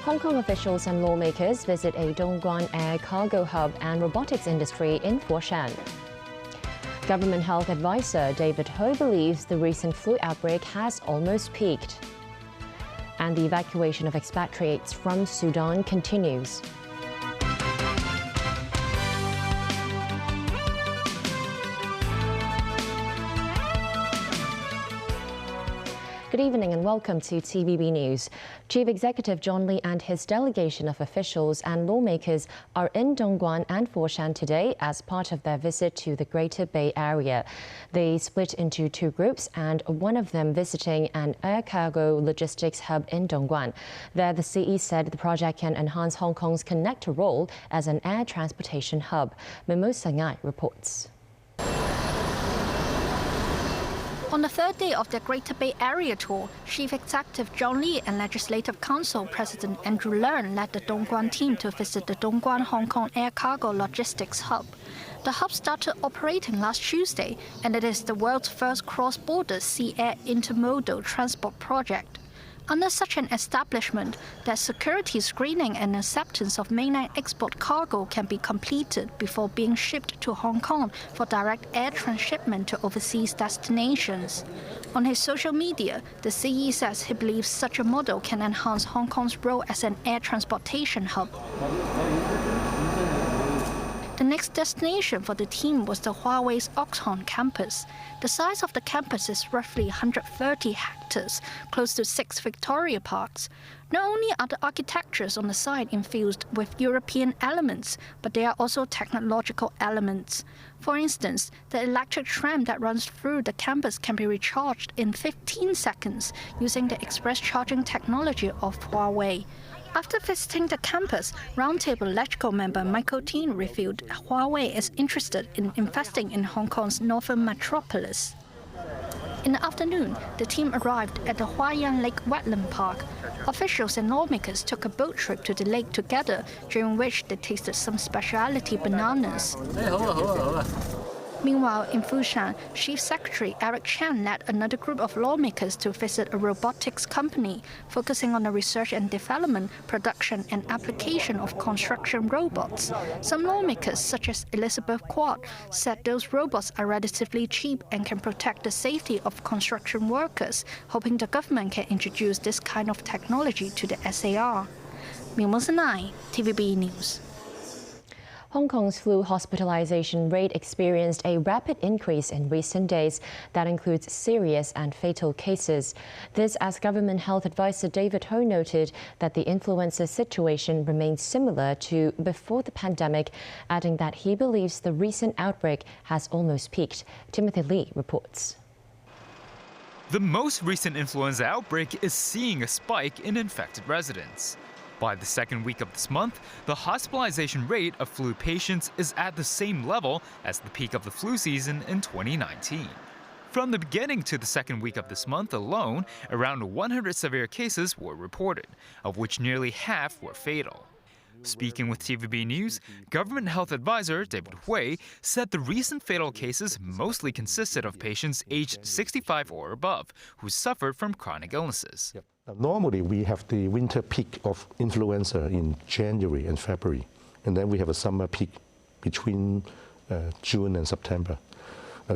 Hong Kong officials and lawmakers visit a Dongguan air cargo hub and robotics industry in Foshan. Government health advisor David Ho believes the recent flu outbreak has almost peaked. And the evacuation of expatriates from Sudan continues. Good evening and welcome to TVB News. Chief Executive John Lee and his delegation of officials and lawmakers are in Dongguan and Foshan today as part of their visit to the Greater Bay Area. They split into two groups, and one of them visiting an air cargo logistics hub in Dongguan. There, the CE said the project can enhance Hong Kong's connector role as an air transportation hub. Mimosa Ngai reports. On the third day of their Greater Bay Area tour, Chief Executive John Lee and Legislative Council President Andrew Leung led the Dongguan team to visit the Dongguan Hong Kong Air Cargo Logistics Hub. The hub started operating last Tuesday, and it is the world's first cross-border sea-air intermodal transport project. Under such an establishment, their security screening and acceptance of mainland export cargo can be completed before being shipped to Hong Kong for direct air transshipment to overseas destinations. On his social media, the CE says he believes such a model can enhance Hong Kong's role as an air transportation hub. The next destination for the team was the Huawei's Oxhorn campus. The size of the campus is roughly 130 hectares, close to 6 Victoria Parks. Not only are the architectures on the site infused with European elements, but there are also technological elements. For instance, the electric tram that runs through the campus can be recharged in 15 seconds using the express charging technology of Huawei. After visiting the campus, Roundtable Electrical member Michael Teen revealed Huawei is interested in investing in Hong Kong's northern metropolis. In the afternoon, the team arrived at the Huayan Lake Wetland Park. Officials and lawmakers took a boat trip to the lake together, during which they tasted some specialty bananas. Meanwhile, in Foshan, Chief Secretary Eric Chan led another group of lawmakers to visit a robotics company, focusing on the research and development, production and application of construction robots. Some lawmakers, such as Elizabeth Quad, said those robots are relatively cheap and can protect the safety of construction workers, hoping the government can introduce this kind of technology to the SAR. Mimosa Ngai, TVB News. Hong Kong's flu hospitalization rate experienced a rapid increase in recent days that includes serious and fatal cases. This as government health advisor David Ho noted that the influenza situation remains similar to before the pandemic, adding that he believes the recent outbreak has almost peaked. Timothy Lee reports. The most recent influenza outbreak is seeing a spike in infected residents. By the second week of this month, the hospitalization rate of flu patients is at the same level as the peak of the flu season in 2019. From the beginning to the second week of this month alone, around 100 severe cases were reported, of which nearly half were fatal. Speaking with TVB News, Government Health Advisor David Hui said the recent fatal cases mostly consisted of patients aged 65 or above who suffered from chronic illnesses. Normally, we have the winter peak of influenza in January and February, and then we have a summer peak between June and September.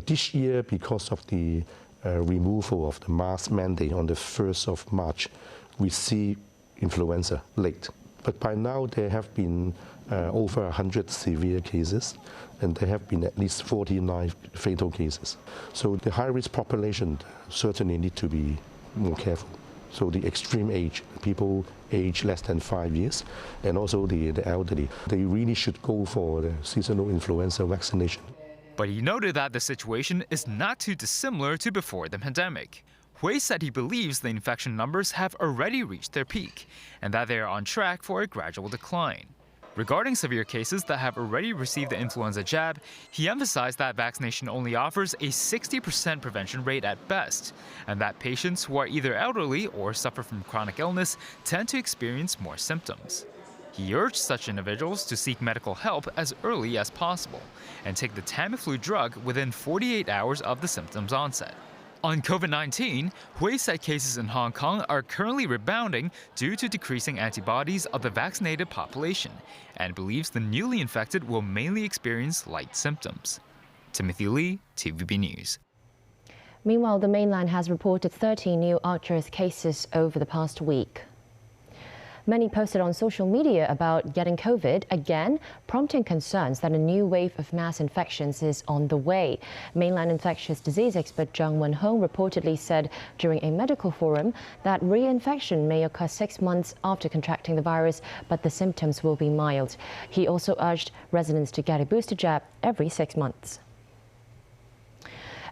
This year, because of the removal of the mask mandate on the 1st of March, we see influenza late. But by now, there have been over 100 severe cases, and there have been at least 49 fatal cases. So the high-risk population certainly need to be more careful. So the extreme age, people age less than 5 years, and also the elderly, they really should go for the seasonal influenza vaccination. But he noted that the situation is not too dissimilar to before the pandemic. Hui said he believes the infection numbers have already reached their peak and that they are on track for a gradual decline. Regarding severe cases that have already received the influenza jab, he emphasized that vaccination only offers a 60% prevention rate at best, and that patients who are either elderly or suffer from chronic illness tend to experience more symptoms. He urged such individuals to seek medical help as early as possible and take the Tamiflu drug within 48 hours of the symptoms onset. On COVID-19, Hui said cases in Hong Kong are currently rebounding due to decreasing antibodies of the vaccinated population and believes the newly infected will mainly experience light symptoms. Timothy Lee, TVB News. Meanwhile, the mainland has reported 13 new Arcturus cases over the past week. Many posted on social media about getting COVID again, prompting concerns that a new wave of mass infections is on the way. Mainland infectious disease expert Zhang Wenhong reportedly said during a medical forum that reinfection may occur 6 months after contracting the virus, but the symptoms will be mild. He also urged residents to get a booster jab every 6 months.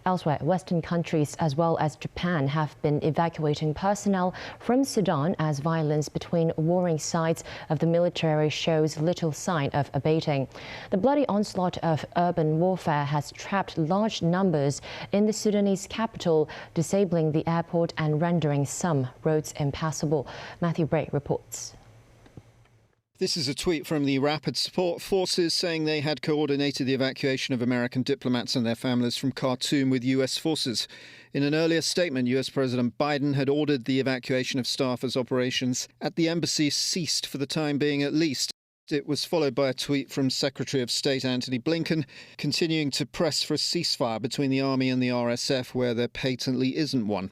Elsewhere, Western countries as well as Japan have been evacuating personnel from Sudan as violence between warring sides of the military shows little sign of abating. The bloody onslaught of urban warfare has trapped large numbers in the Sudanese capital, disabling the airport and rendering some roads impassable. Matthew Bray reports. This is a tweet from the Rapid Support Forces saying they had coordinated the evacuation of American diplomats and their families from Khartoum with US forces. In an earlier statement, US President Biden had ordered the evacuation of staff as operations at the embassy ceased for the time being at least. It was followed by a tweet from Secretary of State Antony Blinken continuing to press for a ceasefire between the army and the RSF where there patently isn't one.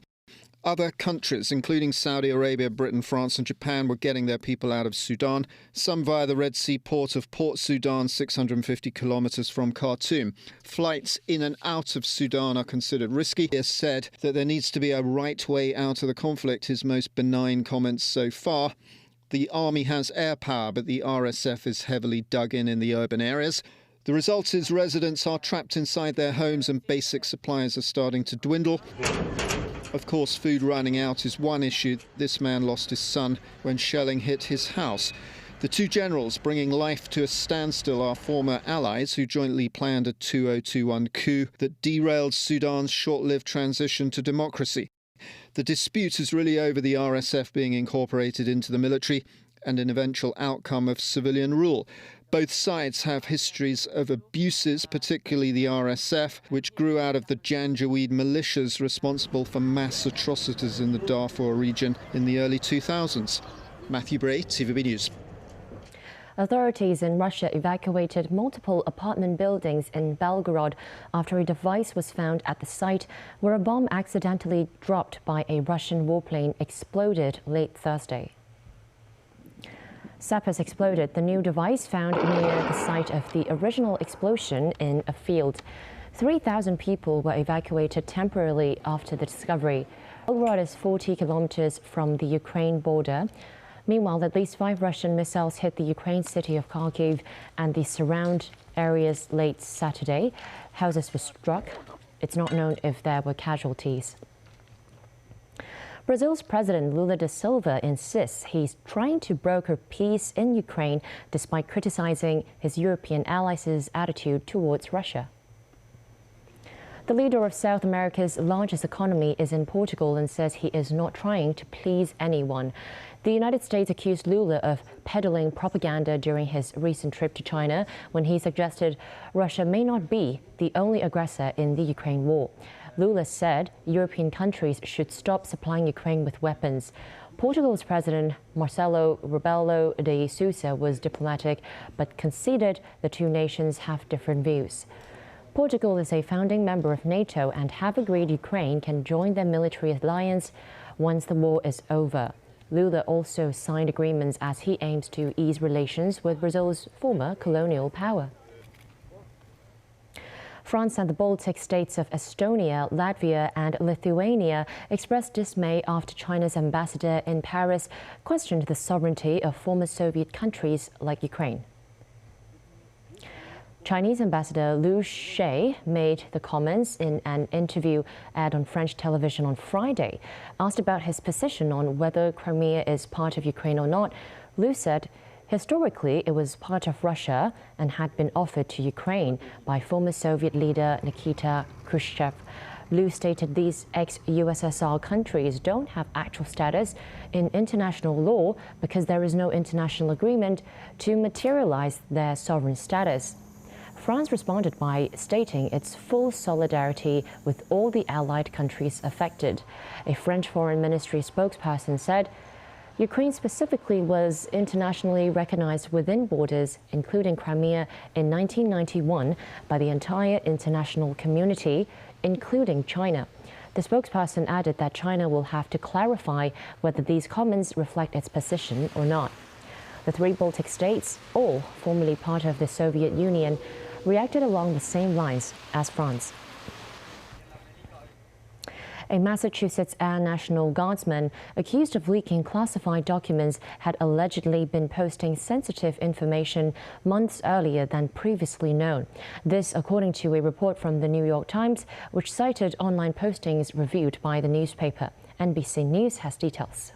Other countries, including Saudi Arabia, Britain, France and Japan, were getting their people out of Sudan, some via the Red Sea port of Port Sudan, 650 kilometres from Khartoum. Flights in and out of Sudan are considered risky. He has said that there needs to be a right way out of the conflict, his most benign comments so far. The army has air power, but the RSF is heavily dug in the urban areas. The result is residents are trapped inside their homes and basic supplies are starting to dwindle. Of course, food running out is one issue. This man lost his son when shelling hit his house. The two generals bringing life to a standstill are former allies who jointly planned a 2021 coup that derailed Sudan's short-lived transition to democracy. The dispute is really over the RSF being incorporated into the military and an eventual outcome of civilian rule. Both sides have histories of abuses, particularly the RSF, which grew out of the Janjaweed militias responsible for mass atrocities in the Darfur region in the early 2000s. Matthew Bray, TVB News. Authorities in Russia evacuated multiple apartment buildings in Belgrade after a device was found at the site where a bomb accidentally dropped by a Russian warplane exploded late Thursday. Sappers exploded the new device found near the site of the original explosion in a field. 3,000 people were evacuated temporarily after the discovery. Belgrade is 40 kilometers from the Ukraine border. Meanwhile, at least 5 Russian missiles hit the Ukraine city of Kharkiv and the surround areas late Saturday. Houses were struck. It's not known if there were casualties. Brazil's President Lula de Silva insists he's trying to broker peace in Ukraine despite criticizing his European allies' attitude towards Russia. The leader of South America's largest economy is in Portugal and says he is not trying to please anyone. The United States accused Lula of peddling propaganda during his recent trip to China when he suggested Russia may not be the only aggressor in the Ukraine war. Lula said European countries should stop supplying Ukraine with weapons. Portugal's President Marcelo Rebelo de Sousa was diplomatic but conceded the two nations have different views. Portugal is a founding member of NATO and have agreed Ukraine can join their military alliance once the war is over. Lula also signed agreements as he aims to ease relations with Brazil's former colonial power. France and the Baltic states of Estonia, Latvia and Lithuania expressed dismay after China's ambassador in Paris questioned the sovereignty of former Soviet countries like Ukraine. Chinese Ambassador Liu She made the comments in an interview aired on French television on Friday. Asked about his position on whether Crimea is part of Ukraine or not, Liu said, historically, it was part of Russia and had been offered to Ukraine by former Soviet leader Nikita Khrushchev. Liu stated these ex-USSR countries don't have actual status in international law because there is no international agreement to materialize their sovereign status. France responded by stating its full solidarity with all the allied countries affected. A French Foreign Ministry spokesperson said Ukraine specifically was internationally recognized within borders, including Crimea, in 1991 by the entire international community, including China. The spokesperson added that China will have to clarify whether these comments reflect its position or not. The three Baltic states, all formerly part of the Soviet Union, reacted along the same lines as France. A Massachusetts Air National Guardsman accused of leaking classified documents had allegedly been posting sensitive information months earlier than previously known. This, according to a report from the New York Times, which cited online postings reviewed by the newspaper. NBC News has details.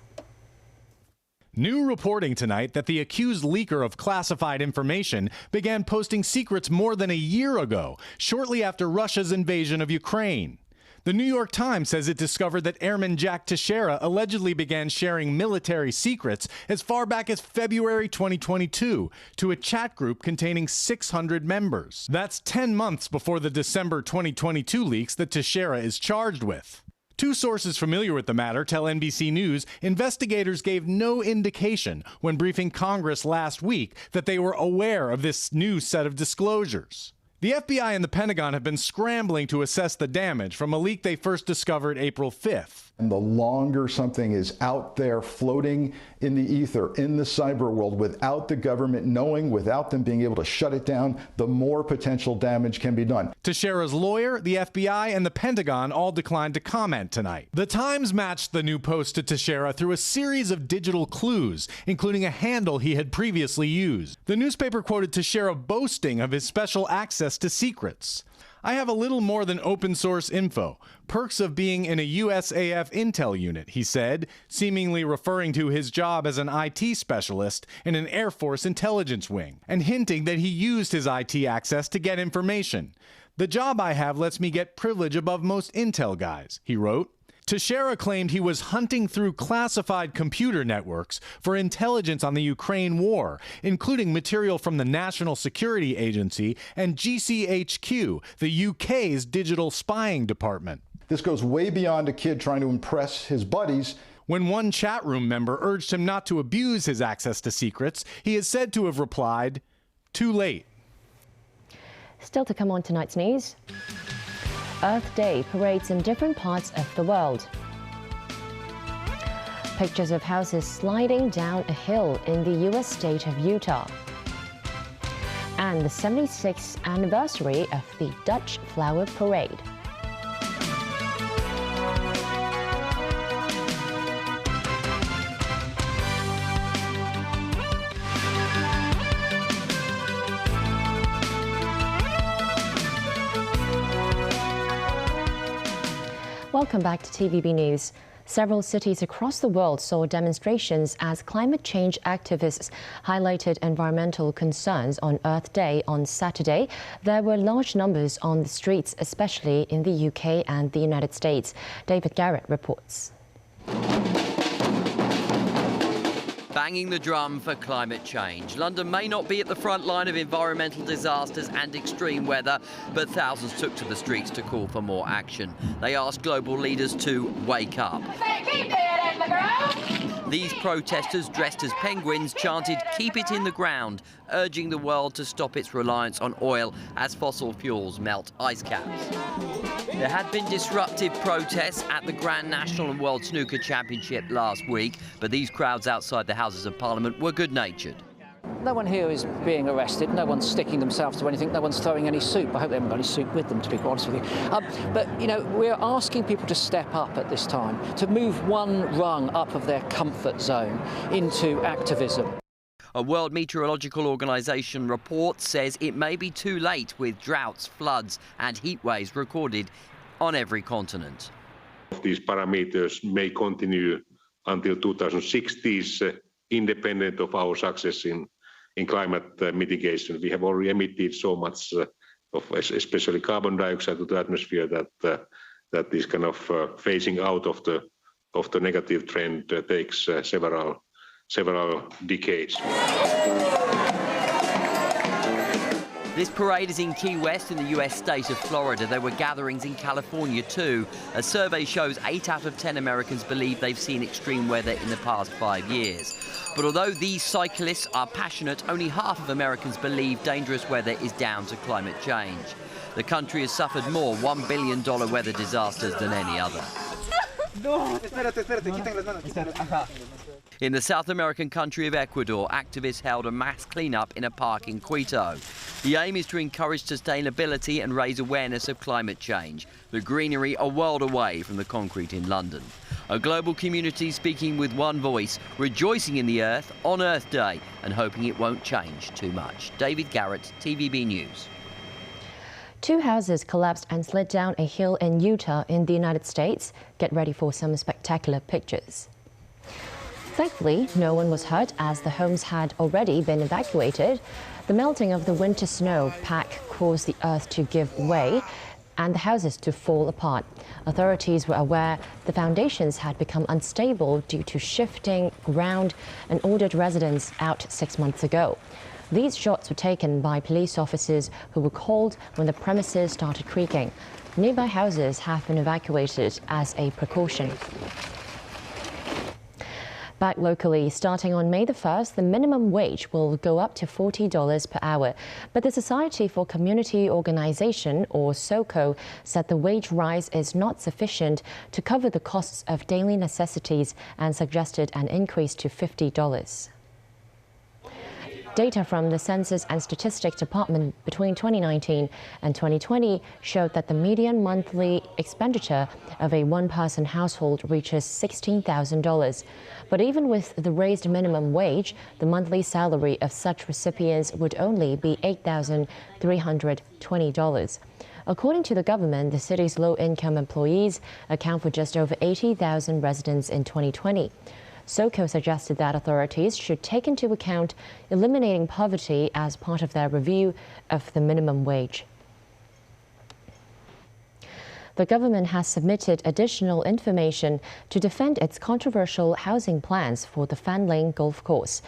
New reporting tonight that the accused leaker of classified information began posting secrets more than a year ago, shortly after Russia's invasion of Ukraine. The New York Times says it discovered that Airman Jack Teixeira allegedly began sharing military secrets as far back as February 2022 to a chat group containing 600 members. That's 10 months before the December 2022 leaks that Teixeira is charged with. Two sources familiar with the matter tell NBC News investigators gave no indication when briefing Congress last week that they were aware of this new set of disclosures. The FBI and the Pentagon have been scrambling to assess the damage from a leak they first discovered April 5th. And the longer something is out there floating in the ether, in the cyber world, without the government knowing, without them being able to shut it down, the more potential damage can be done. Teixeira's lawyer, the FBI, and the Pentagon all declined to comment tonight. The Times matched the new post to Teixeira through a series of digital clues, including a handle he had previously used. The newspaper quoted Teixeira boasting of his special access to secrets. I have a little more than open source info. Perks of being in a USAF intel unit, he said, seemingly referring to his job as an IT specialist in an Air Force intelligence wing, and hinting that he used his IT access to get information. The job I have lets me get privilege above most intel guys, he wrote. Teixeira claimed he was hunting through classified computer networks for intelligence on the Ukraine war, including material from the National Security Agency and GCHQ, the UK's digital spying department. This goes way beyond a kid trying to impress his buddies. When one chat room member urged him not to abuse his access to secrets, he is said to have replied, "Too late." Still to come on tonight's news. Earth Day parades in different parts of the world. Pictures of houses sliding down a hill in the U.S. state of Utah. And the 76th anniversary of the Dutch Flower Parade. Welcome back to TVB News. Several cities across the world saw demonstrations as climate change activists highlighted environmental concerns on Earth Day on Saturday. There were large numbers on the streets, especially in the UK and the United States. David Garrett reports. Banging the drum for climate change. London may not be at the front line of environmental disasters and extreme weather, but thousands took to the streets to call for more action. They asked global leaders to wake up. Keep it in the ground. These protesters, dressed as penguins, chanted, "Keep it in the ground," urging the world to stop its reliance on oil as fossil fuels melt ice caps. There had been disruptive protests at the Grand National and World Snooker Championship last week, but these crowds outside the Houses of Parliament were good-natured. No one here is being arrested, no one's sticking themselves to anything, no one's throwing any soup. I hope they haven't got any soup with them, to be quite honest with you. But, you know, we're asking people to step up at this time, to move one rung up of their comfort zone into activism. A World Meteorological Organization report says it may be too late with droughts, floods and heat waves recorded on every continent. These parameters may continue until 2060s, independent of our success in climate mitigation. We have already emitted so much of especially carbon dioxide to the atmosphere that this kind of phasing out of the negative trend takes several decades. This parade is in Key West in the US state of Florida. There were gatherings in California too. A survey shows 8 out of 10 Americans believe they've seen extreme weather in the past 5 years. But although these cyclists are passionate, only half of Americans believe dangerous weather is down to climate change. The country has suffered more $1 billion weather disasters than any other. In the South American country of Ecuador, activists held a mass clean-up in a park in Quito. The aim is to encourage sustainability and raise awareness of climate change. The greenery a world away from the concrete in London. A global community speaking with one voice, rejoicing in the earth on Earth Day and hoping it won't change too much. David Garrett, TVB News. 2 houses collapsed and slid down a hill in Utah in the United States. Get ready for some spectacular pictures. Thankfully, no one was hurt as the homes had already been evacuated. The melting of the winter snow pack caused the earth to give way and the houses to fall apart. Authorities were aware the foundations had become unstable due to shifting ground and ordered residents out 6 months ago. These shots were taken by police officers who were called when the premises started creaking. Nearby houses have been evacuated as a precaution. Back locally, starting on May the 1st, the minimum wage will go up to $40 per hour. But the Society for Community Organization, or SOCO, said the wage rise is not sufficient to cover the costs of daily necessities and suggested an increase to $50. Data from the Census and Statistics Department between 2019 and 2020 showed that the median monthly expenditure of a one-person household reaches $16,000. But even with the raised minimum wage, the monthly salary of such recipients would only be $8,320. According to the government, the city's low-income employees account for just over 80,000 residents in 2020. SOCO suggested that authorities should take into account eliminating poverty as part of their review of the minimum wage. The government has submitted additional information to defend its controversial housing plans for the Fan Lane Golf Course.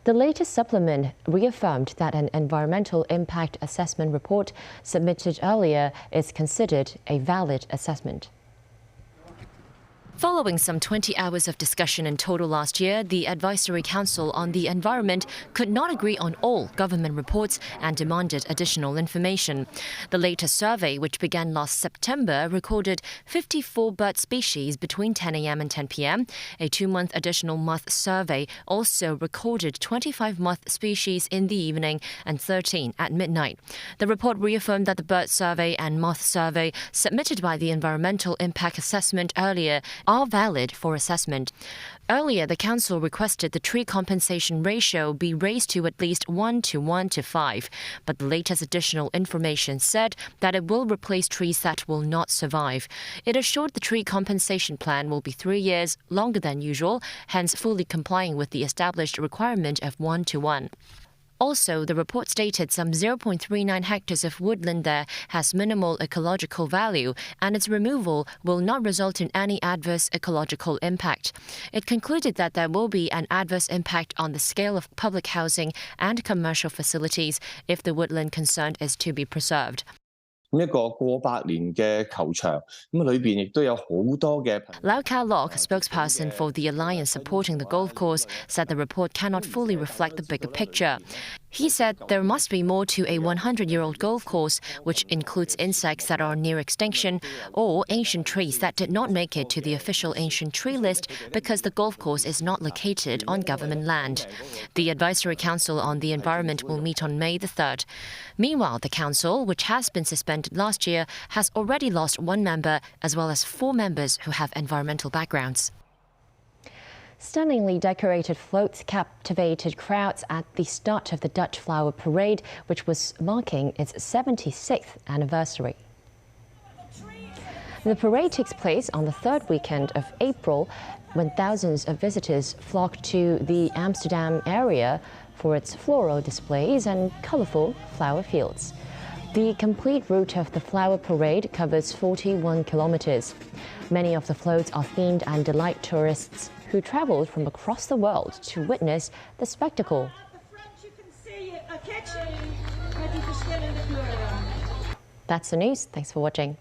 The latest supplement reaffirmed that an environmental impact assessment report submitted earlier is considered a valid assessment. Following some 20 hours of discussion in total last year, the Advisory Council on the Environment could not agree on all government reports and demanded additional information. The latest survey, which began last September, recorded 54 bird species between 10 a.m. and 10 p.m. A 2-month additional moth survey also recorded 25 moth species in the evening and 13 at midnight. The report reaffirmed that the bird survey and moth survey submitted by the Environmental Impact Assessment earlier are valid for assessment. Earlier, the Council requested the tree compensation ratio be raised to at least 1:1:5, but the latest additional information said that it will replace trees that will not survive. It assured the tree compensation plan will be 3 years longer than usual, hence fully complying with the established requirement of 1:1. Also, the report stated some 0.39 hectares of woodland there has minimal ecological value, and its removal will not result in any adverse ecological impact. It concluded that there will be an adverse impact on the scale of public housing and commercial facilities if the woodland concerned is to be preserved. 一個過百年嘅球場，咁裏邊亦都有好多嘅。Lau Ka-lok, spokesperson for the alliance supporting the golf course, said the report cannot fully reflect the bigger picture. He said there must be more to a 100-year-old golf course, which includes insects that are near extinction or ancient trees that did not make it to the official ancient tree list because the golf course is not located on government land. The Advisory Council on the Environment will meet on May the 3rd. Meanwhile, the council, which has been suspended last year, has already lost 1 member as well as 4 members who have environmental backgrounds. Stunningly decorated floats captivated crowds at the start of the Dutch Flower Parade, which was marking its 76th anniversary. The parade takes place on the 3rd weekend of April, when thousands of visitors flock to the Amsterdam area for its floral displays and colourful flower fields. The complete route of the flower parade covers 41 kilometres. Many of the floats are themed and delight tourists who travelled from across the world to witness the spectacle. The French, you can see it, are catching the verschillende That's the news. Thanks for watching.